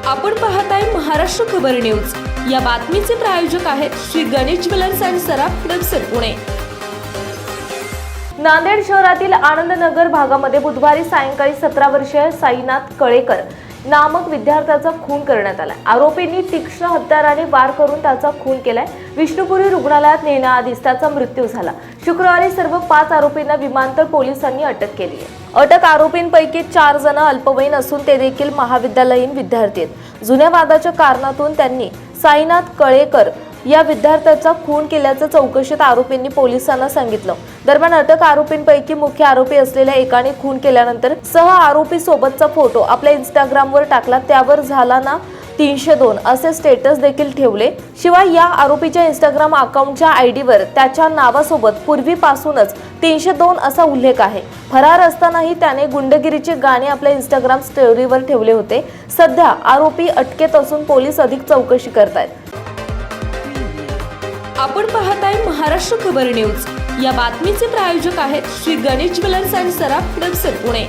आपण पाहताय महाराष्ट्र खबर न्यूज। या बातमीचे प्रायोजक आहेत श्री गणेश ज्वेलर्स अँड सराफ हडपसर पुणे। नांदेड शहरातील आनंदनगर भागामध्ये बुधवारी सायंकाळी 17 वर्षीय साईनाथ कळेकर नामक विद्यार्थ्याचा खून करण्यात आला। आरोपींनी तीक्ष्ण हत्याराने वार करून त्याचा खून केलाय। विष्णुपुरी रुग्णालयात नेण्याआधीच त्याचा मृत्यू झाला। शुक्रवारी सर्व 5 आरोपींना विमानतळ पोलिसांनी अटक केली आहे। अटक आरोपींपैकी 4 जण अल्पवयीन असून ते देखील महाविद्यालयीन विद्यार्थी आहेत। जुन्या वादाच्या कारणातून त्यांनी साईनाथ कळेकर या विद्यार्थ्याचा खून केल्याचं चौकशीत आरोपींनी पोलिसांना सांगितलं। दरम्यान अटक आरोपींपैकी मुख्य आरोपी असलेल्या एकाने खून केल्यानंतर सह आरोपी सोबतचा फोटो आपल्या इंस्टाग्रामवर टाकला। त्यावर झाला ना 302 असे स्टेटस देखील ठेवले। शिवाय या आरोपीच्या इंस्टाग्राम अकाउंटच्या आयडीवर त्याच्या नावासोबत पूर्वीपासूनच 302 असा उल्लेख आहे। फरार असतानाही त्याने गुंडगिरीचे गाणे आपल्या इंस्टाग्राम स्टोरीवर ठेवले होते। सध्या आरोपी अटकेत असून पोलीस अधिक चौकशी करतायत। आपण पाहताय महाराष्ट्र खबर न्यूज। या बातमीचे प्रायोजक आहेत Shri Ganesh jewellers and Saraf Hadapsar Pune.